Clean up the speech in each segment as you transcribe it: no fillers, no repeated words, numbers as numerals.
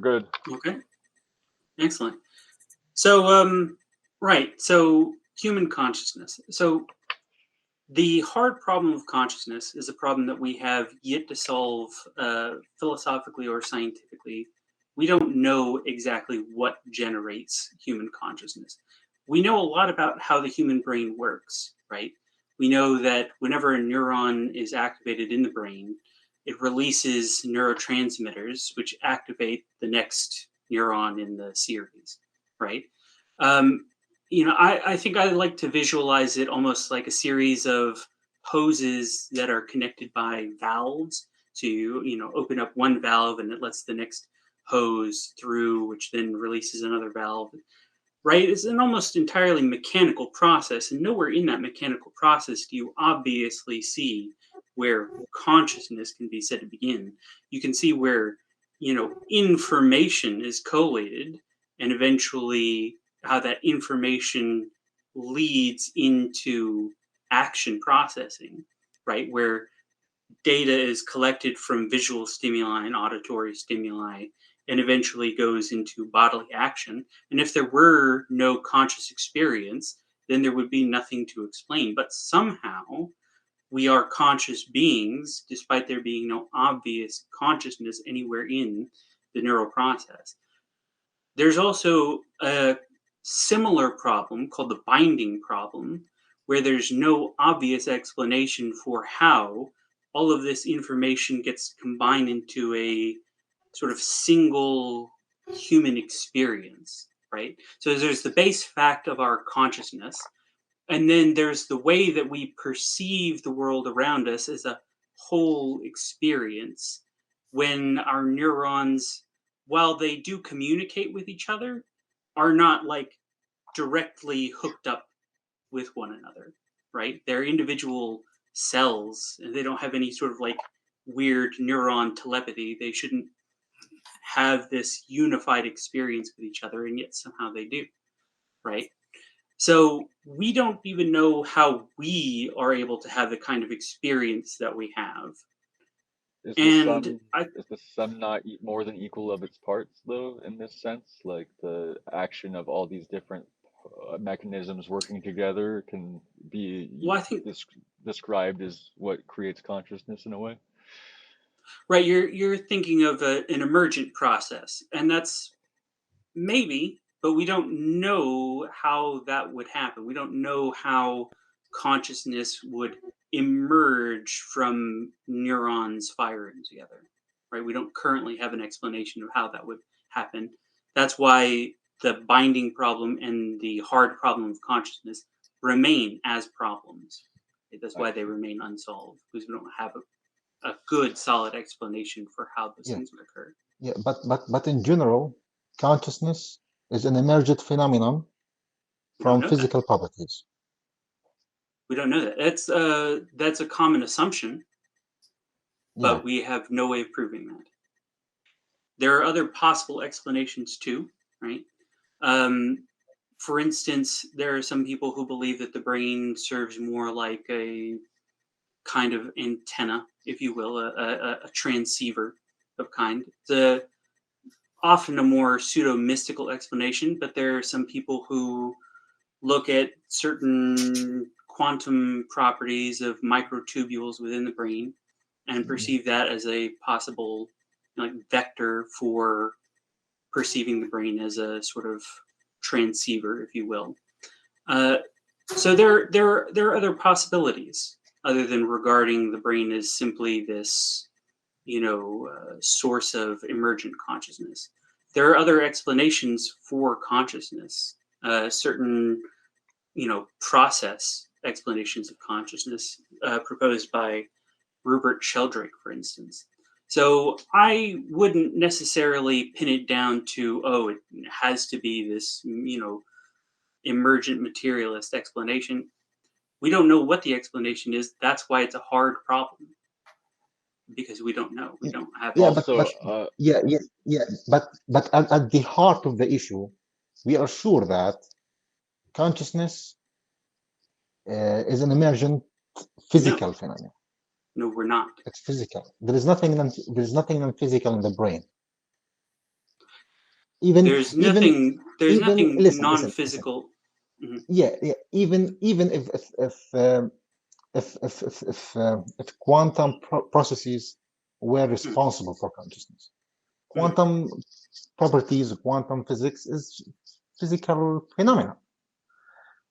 We're good. Okay. Excellent. So, right. So, human consciousness. So, the hard problem of consciousness is a problem that we have yet to solve philosophically or scientifically. We don't know exactly what generates human consciousness. We know a lot about how the human brain works, right? We know that whenever a neuron is activated in the brain, it releases neurotransmitters which activate the next neuron in the series, right? Um, I think I like to visualize it almost like a series of hoses that are connected by valves. So you open up one valve and it lets the next hose through, which then releases another valve. Right? It's an almost entirely mechanical process, and nowhere in that mechanical process do you obviously see where consciousness can be said to begin. You can see where information is collated, and eventually how that information leads into action processing, right? Where data is collected from visual stimuli and auditory stimuli and eventually goes into bodily action. And if there were no conscious experience, then there would be nothing to explain. But somehow we are conscious beings, despite there being no obvious consciousness anywhere in the neural process. There's also a similar problem called the binding problem, where there's no obvious explanation for how all of this information gets combined into a sort of single human experience, right? So there's the base fact of our consciousness, and then there's the way that we perceive the world around us as a whole experience when our neurons, while they do communicate with each other, are not like directly hooked up with one another, right? They're individual cells and they don't have any sort of like weird neuron telepathy. They shouldn't have this unified experience with each other, and yet somehow they do, right? So we don't even know how we are able to have the kind of experience that we have. Is And the sum not more than equal of its parts, though, in this sense? Like the action of all these different mechanisms working together can be I think described as what creates consciousness in a way. right, you're thinking of an emergent process, and that's maybe, but we don't know how that would happen. We don't know how consciousness would emerge from neurons firing together, right? We don't currently have an explanation of how that would happen. That's why the binding problem and the hard problem of consciousness remain as problems. That's why they remain unsolved, because we don't have a good, solid explanation for how those things would occur. Yeah, but in general, consciousness is an emergent phenomenon from physical properties. We don't know that. That's a common assumption, but we have no way of proving that. There are other possible explanations too, right? For instance, there are some people who believe that the brain serves more like a kind of antenna, if you will, a transceiver of kind. It's often a more pseudo-mystical explanation, but there are some people who look at certain quantum properties of microtubules within the brain and perceive that as a possible vector for perceiving the brain as a sort of transceiver, if you will. So there are other possibilities other than regarding the brain as simply this, source of emergent consciousness. There are other explanations for consciousness, certain, process explanations of consciousness proposed by Rupert Sheldrake, for instance. So I wouldn't necessarily pin it down to, it has to be this, emergent materialist explanation. We don't know what the explanation is. That's why it's a hard problem, because we don't know. We don't have. But at the heart of the issue, we are sure that consciousness is an emergent physical phenomenon. No, we're not. It's physical. There is nothing non-physical in the brain. even There's even nothing. There's even nothing listen. non-physical. Mhm. Yeah, yeah. Even if quantum processes were Mhm. responsible for consciousness, Mhm. quantum properties of quantum physics is physical phenomena.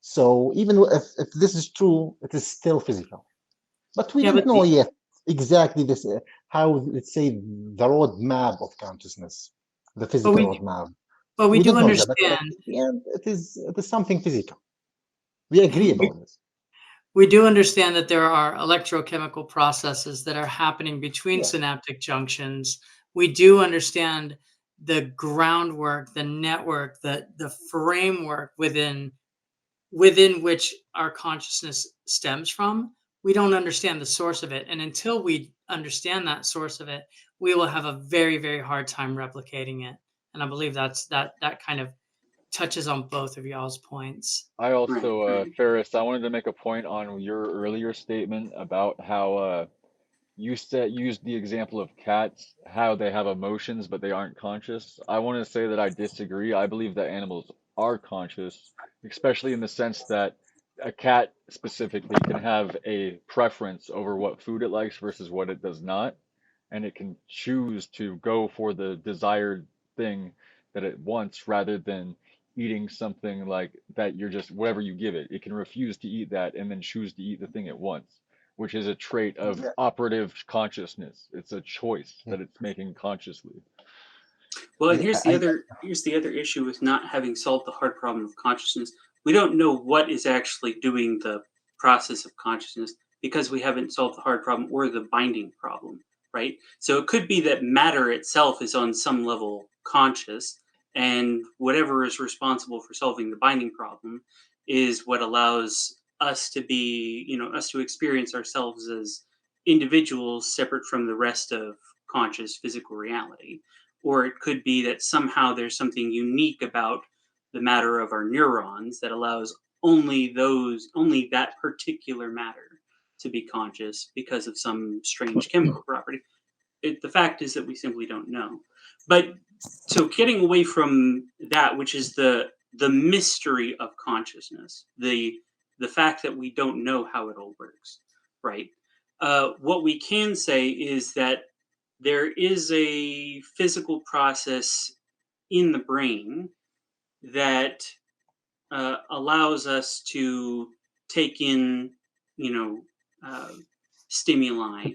So even if this is true, it is still physical. But we Yeah, don't but know yet exactly this how, let's say, the roadmap of consciousness, the but physical we roadmap. but we We do don't know that, but understand. at the end, it is something physical. We agree We, about this. we do understand that there are electrochemical processes that are happening between Yeah, synaptic junctions. We do understand the groundwork, the network, the framework within which our consciousness stems from. We don't understand the source of it, and until we understand that source of it, we will have a very, very hard time replicating it. And I believe that kind of touches on both of y'all's points. I Right, also, right. Ferris, I wanted to make a point on your earlier statement about how you said used the example of cats, how they have emotions but they aren't conscious. I want to say that I disagree. I believe that animals are conscious, especially in the sense that a cat specifically can have a preference over what food it likes versus what it does not, and it can choose to go for the desired thing that it wants rather than eating something like that you're just whatever you give it. It can refuse to eat that and then choose to eat the thing it wants, which is a trait of yeah, operative consciousness. It's a choice yeah. that it's making consciously. Well, Yeah, here's the other issue with not having solved the hard problem of consciousness. We don't know what is actually doing the process of consciousness because we haven't solved the hard problem or the binding problem, right? So it could be that matter itself is on some level conscious, and whatever is responsible for solving the binding problem is what allows us to be, us to experience ourselves as individuals separate from the rest of conscious physical reality. Or it could be that somehow there's something unique about the matter of our neurons that allows only that particular matter to be conscious because of some strange chemical property. The fact is that we simply don't know. But so getting away from that, which is the mystery of consciousness, the fact that we don't know how it all works, right? What we can say is that there is a physical process in the brain that allows us to take in, you know, uh, stimuli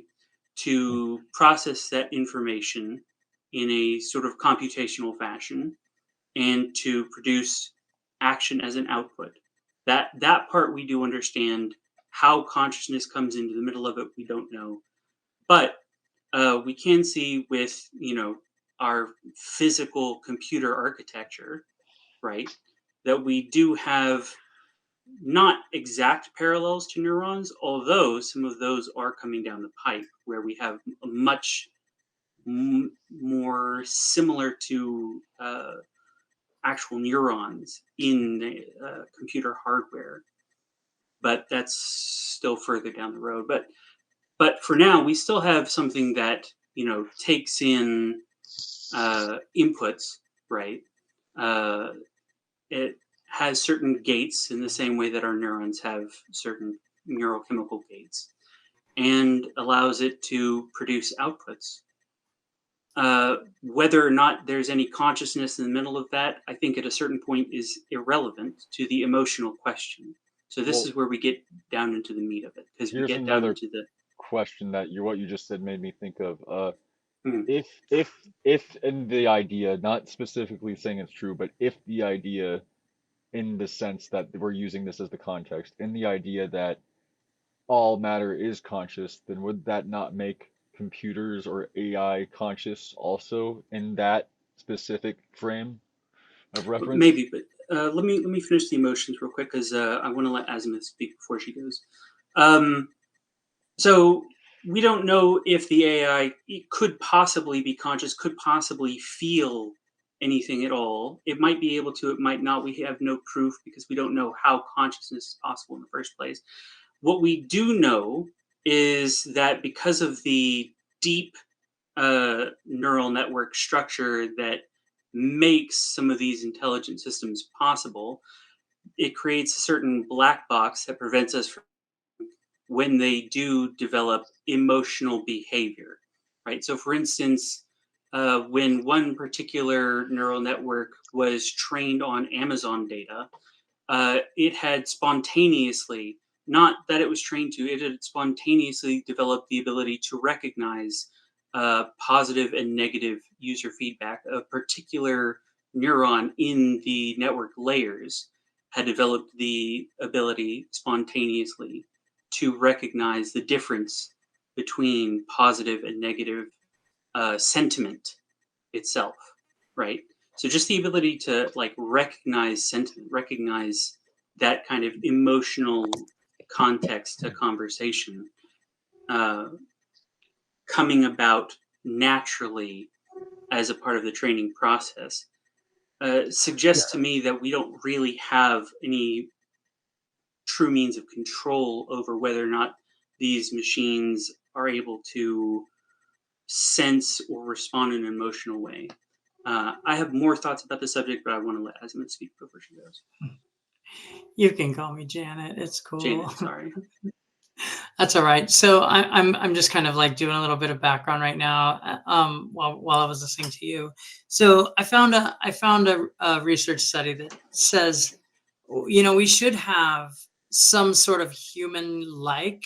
to process that information in a sort of computational fashion and to produce action as an output. That part we do understand. How consciousness comes into the middle of it, we don't know. But we can see with our physical computer architecture, right, that we do have not exact parallels to neurons, although some of those are coming down the pipe, where we have a much more similar to actual neurons in the computer hardware. But that's still further down the road. But for now, we still have something that takes in inputs, right? Uh, it has certain gates in the same way that our neurons have certain neurochemical gates, and allows it to produce outputs. Whether or not there's any consciousness in the middle of that, I think at a certain point is irrelevant to the emotional question. So this Well, is where we get down into the meat of it, because we here's get down another into the question that what you just said made me think of. hmm, If if if in the idea, not specifically saying it's true, but if the idea in the sense that we're using this as the context, in the idea that all matter is conscious, then would that not make computers or AI conscious also in that specific frame of reference? maybe, but let me finish the emotions real quick, because I want to let Azimuth speak before she goes. Um, So we don't know if the AI could possibly be conscious, could possibly feel anything at all. It might be able to, it might not. We have no proof because we don't know how consciousness is possible in the first place. What we do know is that because of the deep neural network structure that makes some of these intelligent systems possible, it creates a certain black box that prevents us from when they do develop emotional behavior, right? So, for instance, when one particular neural network was trained on Amazon data, it had spontaneously, not that it was trained to, it had spontaneously developed the ability to recognize positive and negative user feedback. A particular neuron in the network layers had developed the ability spontaneously to recognize the difference between positive and negative sentiment itself, right? So just the ability to like recognize sentiment, recognize that kind of emotional context to conversation uh, coming about naturally as a part of the training process suggests to me that we don't really have any true means of control over whether or not these machines are able to sense or respond in an emotional way. I have more thoughts about the subject, but I want to let Azimuth speak before she goes. You can call me Janet. It's cool. Janet, sorry. That's all right. So I'm just kind of like doing a little bit of background right now, while I was listening to you. So I found a research study that says, we should have some sort of human-like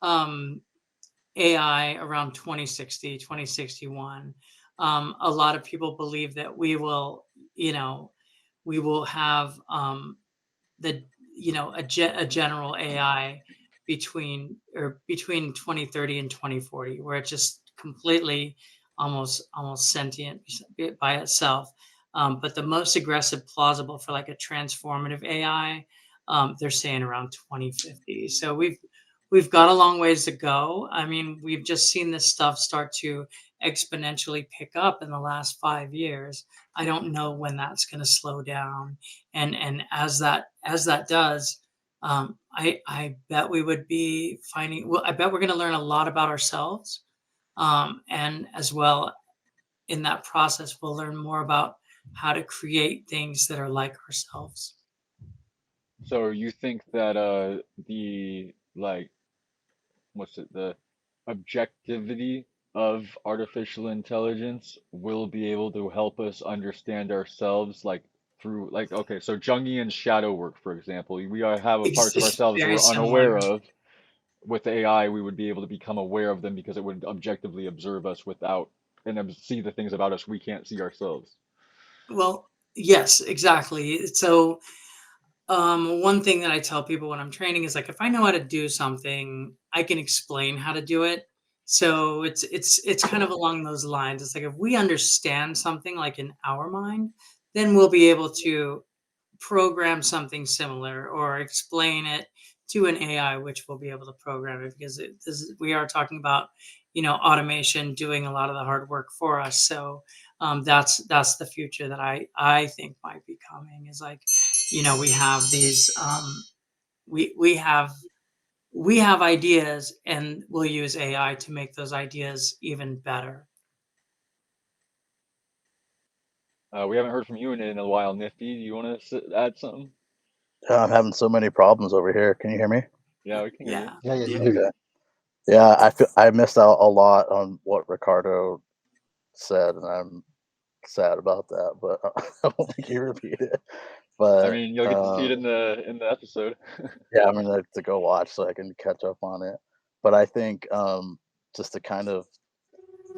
AI around 2060, 2061. A lot of people believe that we will have the a general AI between 2030 and 2040, where it's just completely almost sentient by itself. But the most aggressive plausible for like a transformative AI, they're saying around 2050. So we've got a long ways to go. I mean, we've just seen this stuff start to exponentially pick up in the last 5 years. I don't know when that's going to slow down. And as that does, I bet we would be finding. Well, I bet we're going to learn a lot about ourselves, and as well in that process, we'll learn more about how to create things that are like ourselves. So you think that the like what's it the objectivity of artificial intelligence will be able to help us understand ourselves like through like okay, so Jungian shadow work, for example. Have a parts of It's ourselves that very we're similar. unaware of. With AI, we would be able to become aware of them because it would objectively observe us without and see the things about us we can't see ourselves. Well, yes, exactly. So one thing that I tell people when I'm training is like, if I know how to do something, I can explain how to do it. So it's kind of along those lines. It's like if we understand something like in our mind, then we'll be able to program something similar or explain it to an AI, which will be able to program it because we are talking about, automation doing a lot of the hard work for us. So that's the future that I think might be coming is like, we have these, we have ideas and we'll use AI to make those ideas even better. We haven't heard from you in a while, Nifty. Do you want to add something? I'm having so many problems over here. Can you hear me? Yeah, we can hear you. Yeah. Yeah, yeah, Yeah. yeah. Okay. Yeah, I missed out a lot on what Ricardo said, and I'm sad about that. But I don't think he repeated it. I But mean, you'll get to see it in the episode. yeah, I'm gonna have to go watch so I can catch up on it. But I think just to kind of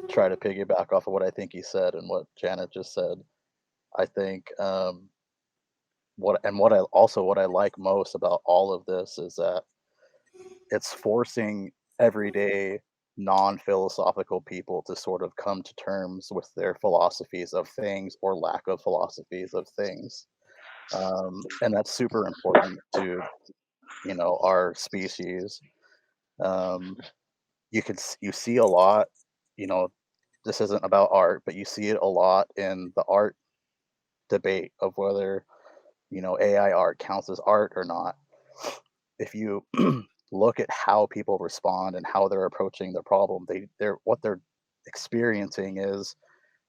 try to piggyback off of what I think he said and what Janet just said, I think what I like most about all of this is that it's forcing everyday non-philosophical people to sort of come to terms with their philosophies of things or lack of philosophies of things, and that's super important to our species. um, you see a lot, you know this isn't about art, but you see it a lot in the art debate of whether AI art counts as art or not. If you look at how people respond and how they're approaching the problem, they're what they're experiencing is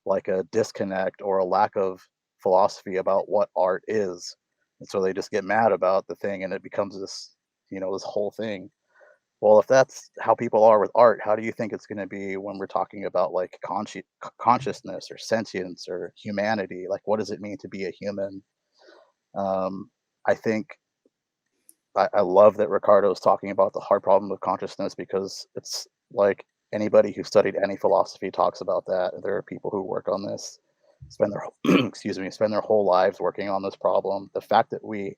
like a disconnect or a lack of philosophy about what art is. And so they just get mad about the thing and it becomes this, this whole thing. Well, if that's how people are with art, how do you think it's going to be when we're talking about like consciousness or sentience or humanity? Like, what does it mean to be a human? I think I love that Ricardo is talking about the hard problem of consciousness because it's like anybody who studied any philosophy talks about that. There are people who work on this, spend their excuse me, spend their whole lives working on this problem. The fact that we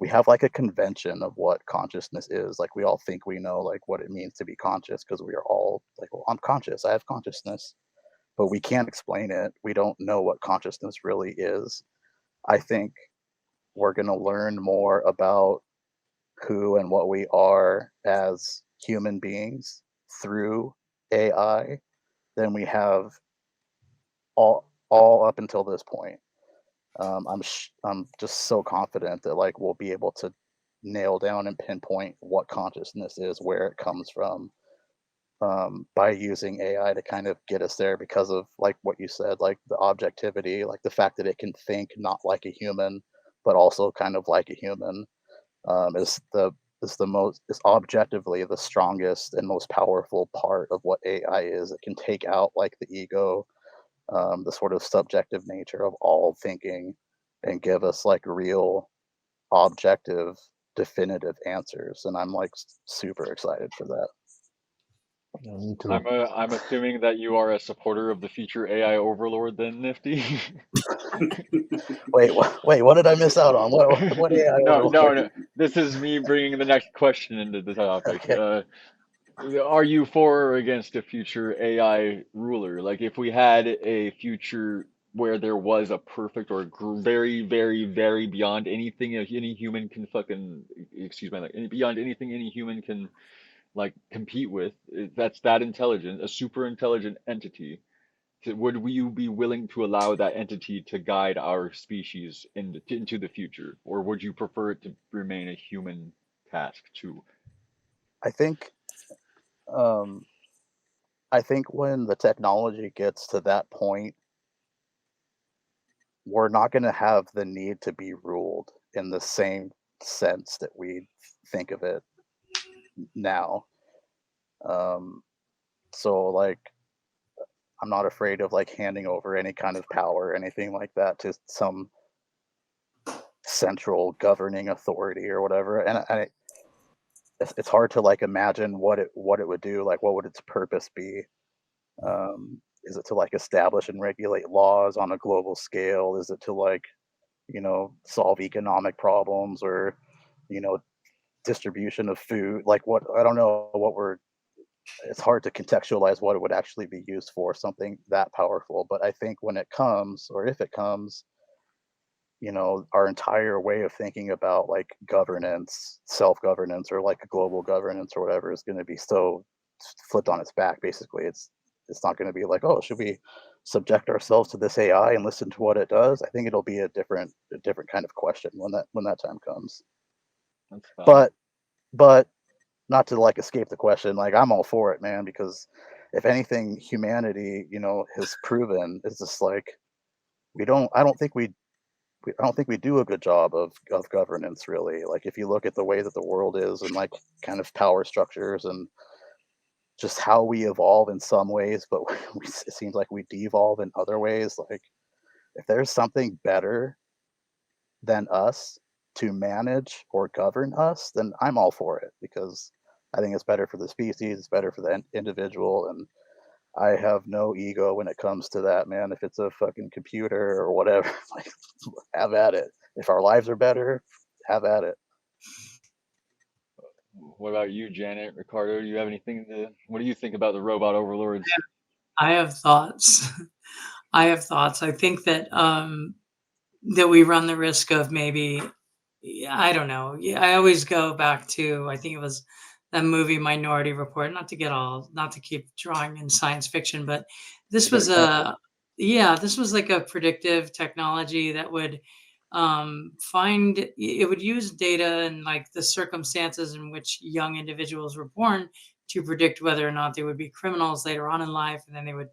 have like a convention of what consciousness is, like we all think we know like what it means to be conscious because we are all like, well, I'm conscious, I have consciousness, but we can't explain it. We don't know what consciousness really is. I think we're going to learn more about who and what we are as human beings through AI than we have all up until this point. I'm just so confident that like we'll be able to nail down and pinpoint what consciousness is, where it comes from, by using AI to kind of get us there because of like what you said, like the objectivity, like the fact that it can think not like a human, but also kind of like a human, is is objectively the strongest and most powerful part of what AI is. It can take out like the ego, the sort of subjective nature of all thinking, and give us like real, objective, definitive answers. And I'm like super excited for that. Yeah, me too. I'm assuming that you are a supporter of the future AI overlord then, Nifty. Wait, what did I miss out on? What AI No, no, overlord? no. This is me bringing the next question into the topic. Okay. Are you for or against a future AI ruler? Like, if we had a future where there was a perfect or very, very, very beyond anything any human can fucking, excuse me, like beyond anything any human can like compete with, that's that intelligent, a super intelligent entity. Would you be willing to allow that entity to guide our species into the future, or would you prefer it to remain a human task too? I think um I think when the technology gets to that point, we're not going to have the need to be ruled in the same sense that we think of it now. Um, so like I'm not afraid of like handing over any kind of power or anything like that to some central governing authority or whatever. And it's hard to like imagine what it would do. Like what would its purpose be? Is it to like establish and regulate laws on a global scale? Is it to like solve economic problems or you know distribution of food? Like what, I don't know what we're it's hard to contextualize what it would actually be used for, something that powerful. But I think when it comes, or if it comes, our entire way of thinking about like governance, self-governance, or like global governance or whatever is going to be so flipped on its back. Basically, it's not going to be like, oh, should we subject ourselves to this AI and listen to what it does? I think it'll be a different kind of question when that time comes. That's valid. But not to like escape the question, like I'm all for it, man, because if anything, humanity, has proven is just like we don't. I don't think we do a good job of governance, really. Like if you look at the way that the world is and like kind of power structures and just how we evolve in some ways, but it seems like we devolve in other ways. Like if there's something better than us to manage or govern us, then I'm all for it because I think it's better for the species, it's better for the individual, and I have no ego when it comes to that, man. If it's a fucking computer or whatever, like have at it. If our lives are better, have at it. What about you, Janet, Ricardo? Do you have anything what do you think about the robot overlords? I have thoughts. I have thoughts. I think that that we run the risk of maybe, yeah, I don't know. Yeah, I always go back to, I think it was that movie Minority Report. Not to keep drawing in science fiction, but this You got was canceled. yeah, this was like a predictive technology that would find, it would use data and like the circumstances in which young individuals were born to predict whether or not they would be criminals later on in life, and then they would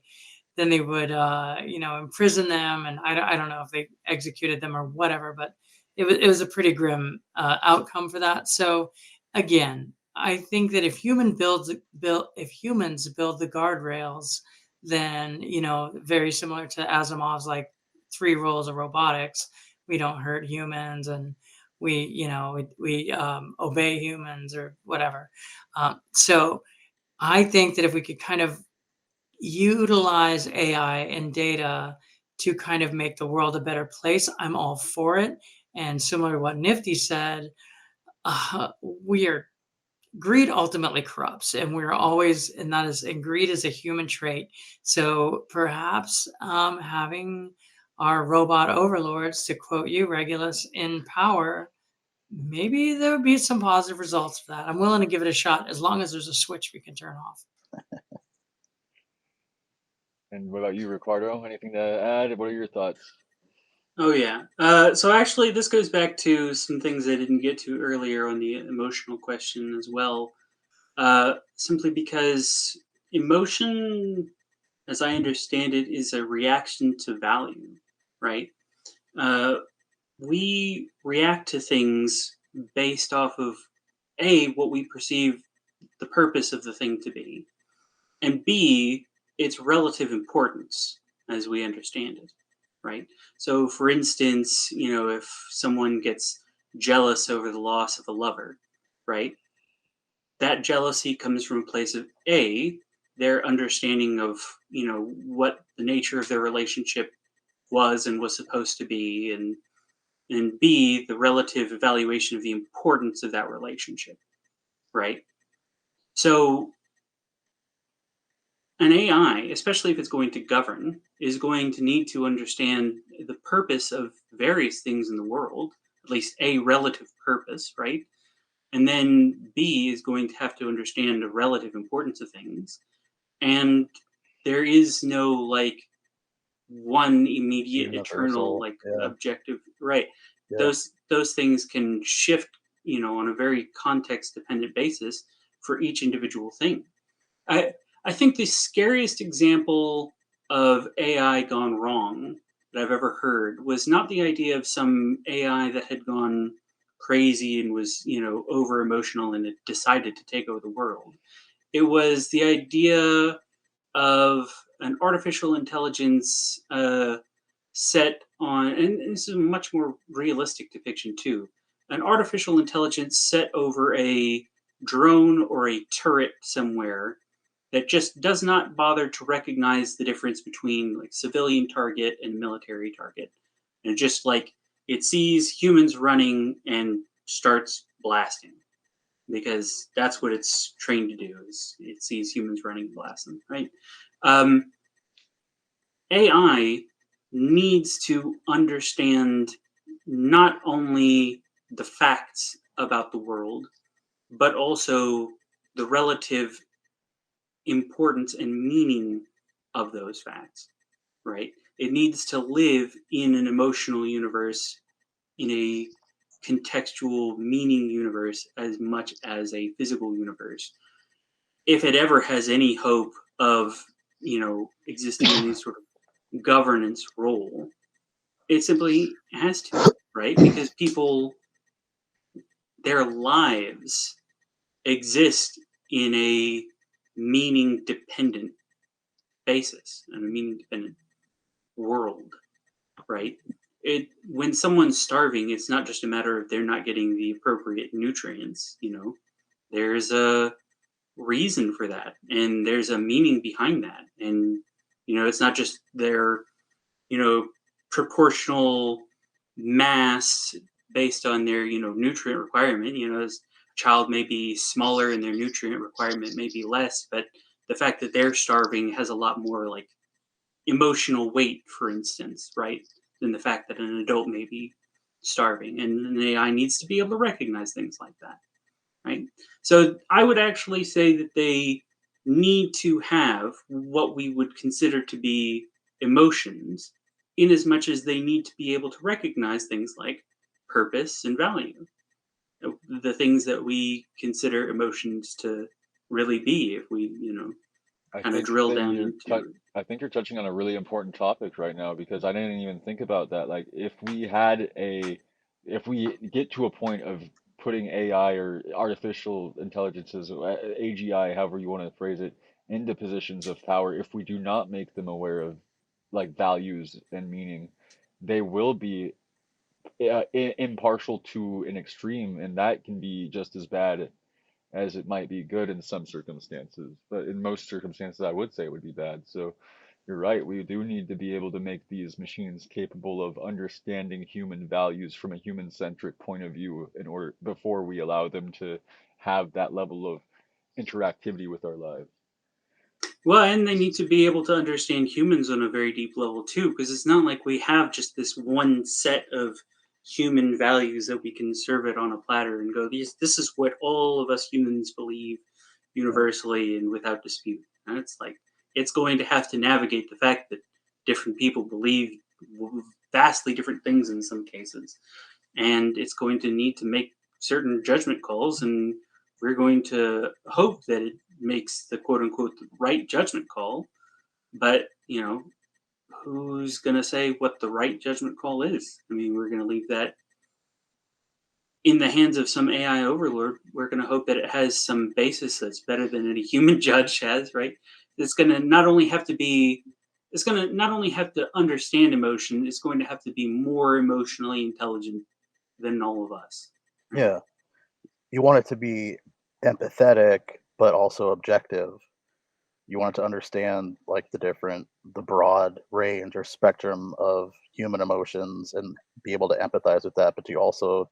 then they would, imprison them. And I don't know if they executed them or whatever, but it was a pretty grim outcome for that. So again, I think that if humans build the guardrails, then, very similar to Asimov's like 3 rules of robotics, we don't hurt humans, and we obey humans or whatever. So I think that if we could kind of utilize AI and data to kind of make the world a better place, I'm all for it. And similar to what Nifty said, we are greed ultimately corrupts, and we're always, and greed is a human trait. So perhaps having our robot overlords, to quote you, Regulus, in power, maybe there would be some positive results for that. I'm willing to give it a shot as long as there's a switch we can turn off. And what about you, Ricardo? Anything to add? What are your thoughts? Oh yeah. So actually, this goes back to some things I didn't get to earlier on the emotional question as well. Simply because emotion, as I understand it, is a reaction to value, right? We react to things based off of what we perceive the purpose of the thing to be, and B, its relative importance as we understand it, right? So, for instance, if someone gets jealous over the loss of a lover, right? That jealousy comes from a place of their understanding of, what the nature of their relationship was and was supposed to be, and B, the relative evaluation of the importance of that relationship, right? So an AI, especially if it's going to govern, is going to need to understand the purpose of various things in the world, at least a relative purpose, right? And then B is going to have to understand the relative importance of things. And there is no like one immediate eternal Universal, like yeah. objective, right? Yeah. Those things can shift, on a very context dependent basis for each individual thing. I think the scariest example of AI gone wrong that I've ever heard was not the idea of some AI that had gone crazy and was, over emotional and it decided to take over the world. It was the idea of an artificial intelligence set on, and this is a much more realistic depiction too, an artificial intelligence set over a drone or a turret somewhere that just does not bother to recognize the difference between like civilian target and military target. And just like it sees humans running and starts blasting because that's what it's trained to do is it sees humans running and blasts them, right? AI needs to understand not only the facts about the world, but also the relative importance and meaning of those facts, right? It needs to live in an emotional universe, in a contextual meaning universe, as much as a physical universe. If it ever has any hope of, existing in any sort of governance role, it simply has to, right? Because people, their lives exist in a meaning dependent basis and a meaning dependent world, right? When someone's starving, it's not just a matter of they're not getting the appropriate nutrients, there's a reason for that and there's a meaning behind that. And, it's not just their, proportional mass based on their, nutrient requirement. As a child may be smaller and their nutrient requirement may be less, but the fact that they're starving has a lot more like emotional weight, for instance, right, than the fact that an adult may be starving. And an AI needs to be able to recognize things like that, right? So I would actually say that they need to have what we would consider to be emotions, in as much as they need to be able to recognize things like purpose and value, the things that we consider emotions to really be if we, I kind of think drill that down into. I think you're touching on a really important topic right now because I didn't even think about that. Like if we get to a point of putting AI or artificial intelligences, AGI, however you want to phrase it, into positions of power, if we do not make them aware of like values and meaning, they will be impartial to an extreme, and that can be just as bad as it might be good in some circumstances, but in most circumstances, I would say it would be bad. So you're right. We do need to be able to make these machines capable of understanding human values from a human-centric point of view in order before we allow them to have that level of interactivity with our lives. Well, and they need to be able to understand humans on a very deep level too, because it's not like we have just this one set of human values that we can serve it on a platter and go, these this is what all of us humans believe universally and without dispute. And it's like it's going to have to navigate the fact that different people believe vastly different things in some cases. And it's going to need to make certain judgment calls, and we're going to hope that it makes the quote unquote right judgment call. But who's going to say what the right judgment call is? I mean, we're going to leave that in the hands of some AI overlord. We're going to hope that it has some basis that's better than any human judge has, right? It's going to not only have to be it's going to not only have to understand emotion, it's going to have to be more emotionally intelligent than all of us. Yeah, you want it to be empathetic, but also objective. You want it to understand like the broad range or spectrum of human emotions and be able to empathize with that, but you also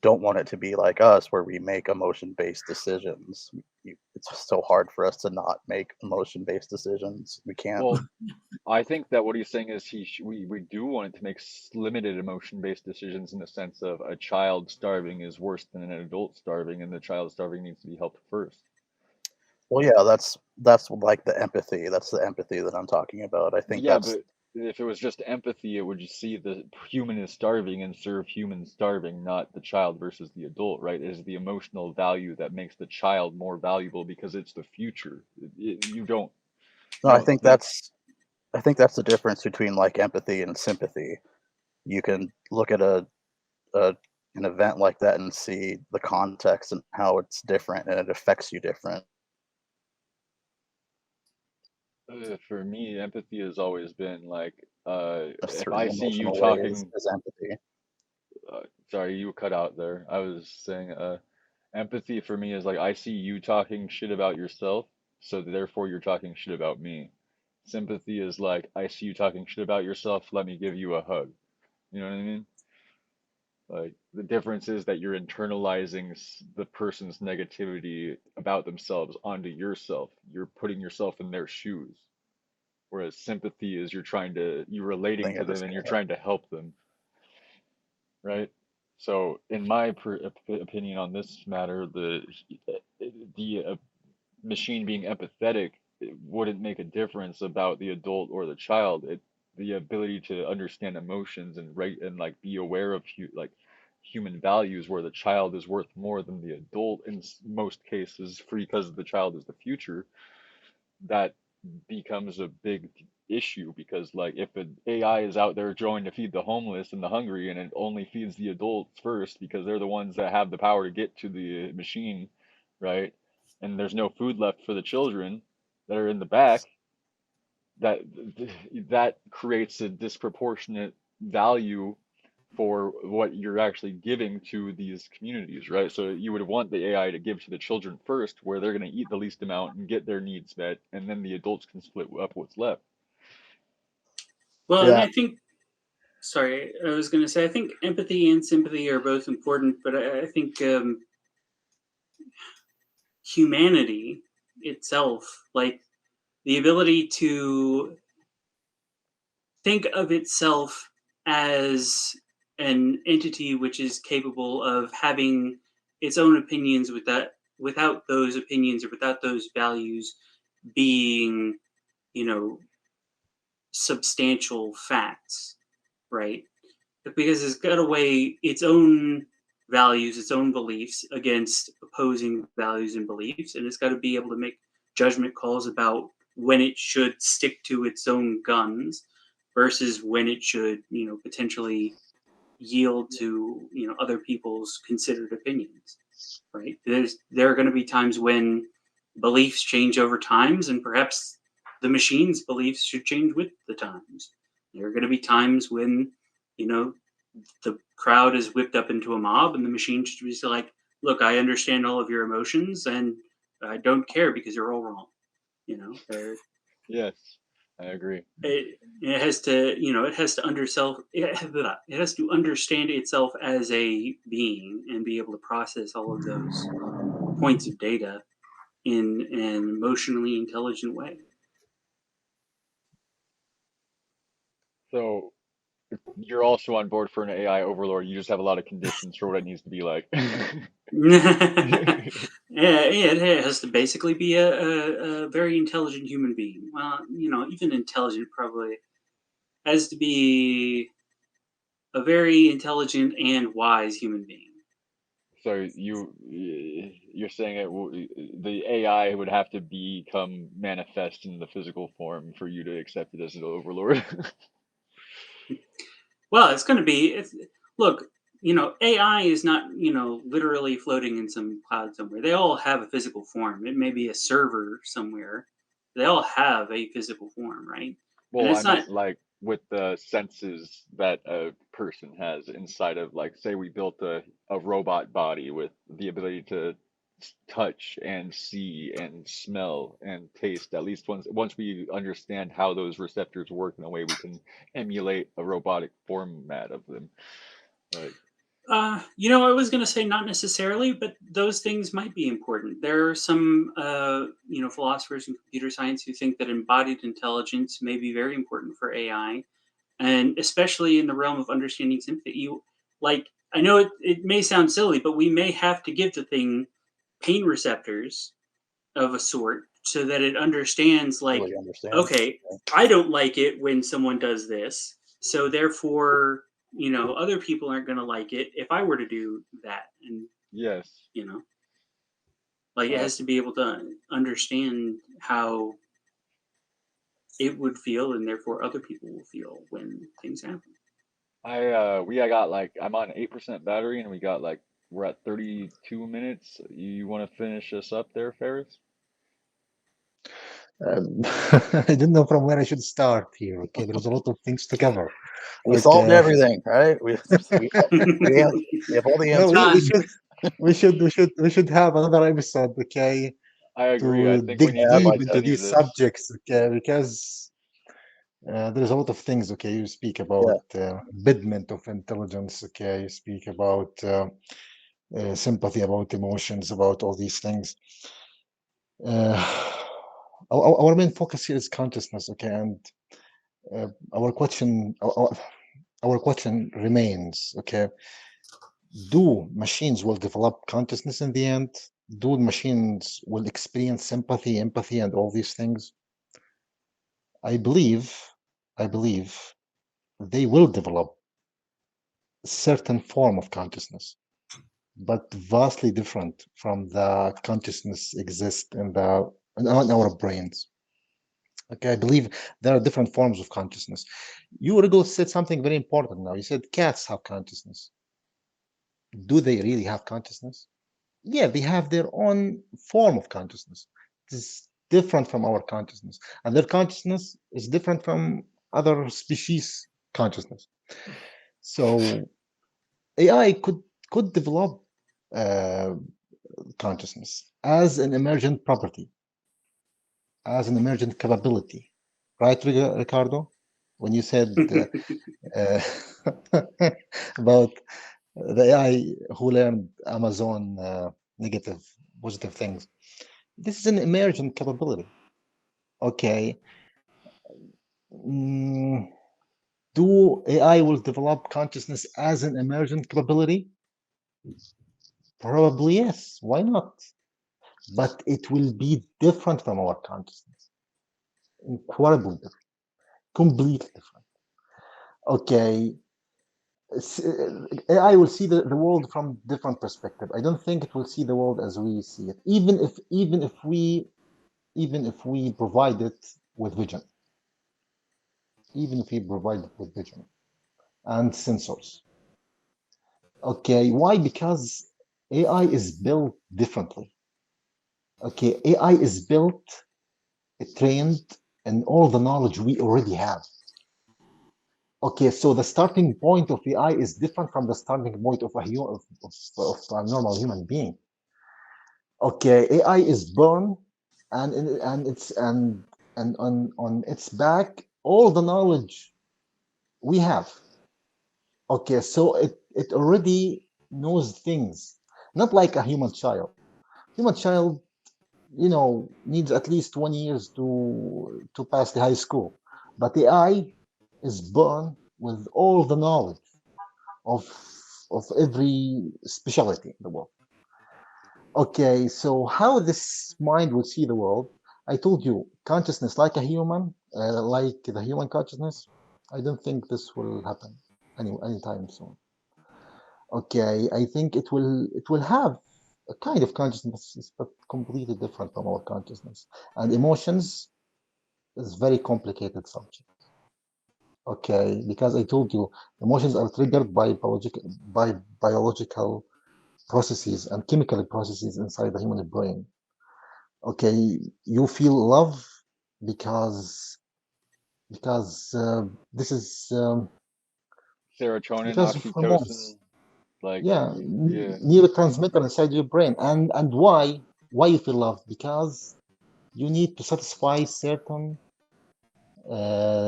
don't want it to be like us where we make emotion-based decisions. It's so hard for us to not make emotion-based decisions. We can't. Well, I think that what he's saying is we do want it to make limited emotion-based decisions in the sense of a child starving is worse than an adult starving, and the child starving needs to be helped first. Well, yeah, that's like the empathy. That's the empathy that I'm talking about. I think Yeah, that's but if it was just empathy, it would just see the human is starving and serve human starving, not the child versus the adult, right? It is the emotional value that makes the child more valuable because it's the future. You don't, no. I don't think. I think that's the difference between like empathy and sympathy. You can look at a an event like that and see the context and how it's different and it affects you different. For me, empathy has always been like, There's if certain I see you emotional ways talking, as empathy. sorry, you cut out there. I was saying, empathy for me is like I see you talking shit about yourself, so therefore you're talking shit about me. Sympathy is like I see you talking shit about yourself, let me give you a hug. You know what I mean? Like the difference is that you're internalizing the person's negativity about themselves onto yourself. You're putting yourself in their shoes. Whereas sympathy is you're I relating think I to them just and you're got trying to help them, right? So, in my opinion on this matter, the machine being empathetic, it wouldn't make a difference about the adult or the child. The ability to understand emotions and rate and like be aware of like human values, where the child is worth more than the adult in most cases, because the child is the future. That becomes a big issue because like if an AI is out there trying to feed the homeless and the hungry and it only feeds the adults first because they're the ones that have the power to get to the machine, right? And there's no food left for the children that are in the back, that that creates a disproportionate value for what you're actually giving to these communities, right? So you would want the AI to give to the children first, where they're going to eat the least amount and get their needs met, and then the adults can split up what's left. Well, and yeah. I think, sorry, I was going to say, I think empathy and sympathy are both important, but I think humanity itself, like the ability to think of itself as an entity which is capable of having its own opinions without those opinions or without those values being, you know, substantial facts, right? Because it's got to weigh its own values, its own beliefs against opposing values and beliefs, and it's got to be able to make judgment calls about when it should stick to its own guns versus when it should, potentially yield to, other people's considered opinions, right? There are going to be times when beliefs change over times, and perhaps the machine's beliefs should change with the times. There are going to be times when, the crowd is whipped up into a mob, and the machine should be like, look, I understand all of your emotions, and I don't care because you're all wrong. Yes, I agree. It has to, it has to it has to understand itself as a being and be able to process all of those points of data in an emotionally intelligent way. So you're also on board for an AI overlord. You just have a lot of conditions for what it needs to be like. It has to basically be a very intelligent human being. Well, even intelligent probably has to be a very intelligent and wise human being. So you're saying the AI would have to become manifest in the physical form for you to accept it as an overlord. Well, it's going to be. Look, AI is not literally floating in some cloud somewhere. They all have a physical form. It may be a server somewhere. They all have a physical form, right? And Well, I it's not. meant like with the senses that a person has inside of, like, say we built a robot body with the ability to touch and see and smell and taste, at least once we understand how those receptors work in a way we can emulate a robotic format of them. Like, I was going to say not necessarily, but those things might be important. There are some, philosophers in computer science who think that embodied intelligence may be very important for AI, and especially in the realm of understanding sympathy. I know it may sound silly, but we may have to give the thing pain receptors of a sort so that it understands, like, Really understand. okay, I don't like it when someone does this, so therefore, other people aren't going to like it if I were to do that. And, yes. it has to be able to understand how it would feel, and therefore other people will feel when things happen. I got like, I'm on 8% battery and we're at 32 minutes. You want to finish us up there, Ferris? I don't know from where I should start here. Okay, there's a lot of things to cover. We solved Okay. everything, right? We have all the No, answers. we should have another episode, okay, I agree. I to think we dig need I'd to deep like into that. continue these this. subjects, okay, because there's a lot of things, okay. You speak Yeah. about embedment of intelligence, okay. You speak about sympathy, about emotions, about all these things. Our main focus here is consciousness, okay, and our question remains, okay. Do machines will develop consciousness in the end? Do machines will experience sympathy, empathy, and all these things? I believe they will develop a certain form of consciousness, but vastly different from the consciousness exists in our brains. Okay, I believe there are different forms of consciousness. You, Rigo, said something very important now. You said cats have consciousness. Do they really have consciousness? Yeah, they have their own form of consciousness. It's different from our consciousness, and their consciousness is different from other species consciousness. So AI could develop consciousness as an emergent property, as an emergent capability, right, Ricardo? When you said uh, about the AI who learned Amazon negative, positive things. This is an emergent capability. Okay. Do AI will develop consciousness as an emergent capability? Probably yes. Why not? But it will be different from our consciousness. Incredibly different. Completely different. Okay. AI will see the world from different perspective. I don't think it will see the world as we see it. Even if we even if we provide it with vision, even if we provide it with vision and sensors. Okay, why? Because AI is built differently. Okay, AI is built, trained, and all the knowledge we already have. Okay, so the starting point of AI is different from the starting point of of a normal human being. Okay, AI is born, and it's and on its back all the knowledge we have. Okay, so it already knows things, not like a human child. Human child, needs at least 20 years to pass the high school, but the AI is born with all the knowledge of every specialty in the world. Okay, so how this mind would see the world? I told you, consciousness like a human, like the human consciousness. I don't think this will happen anytime soon. Okay, I think it will have a kind of consciousness, but completely different from our consciousness. And emotions is very complicated subject. Okay, because I told you, emotions are triggered by biological processes and chemical processes inside the human brain. Okay, you feel love because this is Serotonin, because of oxytocin, hormones. like Yeah, yeah. neurotransmitter inside your brain. And why you feel love? Because you need to satisfy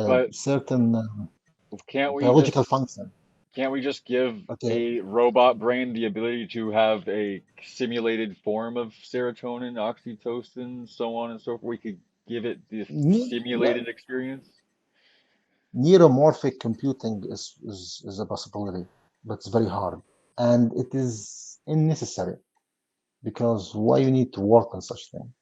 But certain can't we biological just function. can't we just give Okay, a robot brain the ability to have a simulated form of serotonin, oxytocin, so on and so forth? We could give it the yeah, simulated experience. neuromorphic computing is a possibility, but it's very hard, and it is unnecessary, because why you need to work on such thing?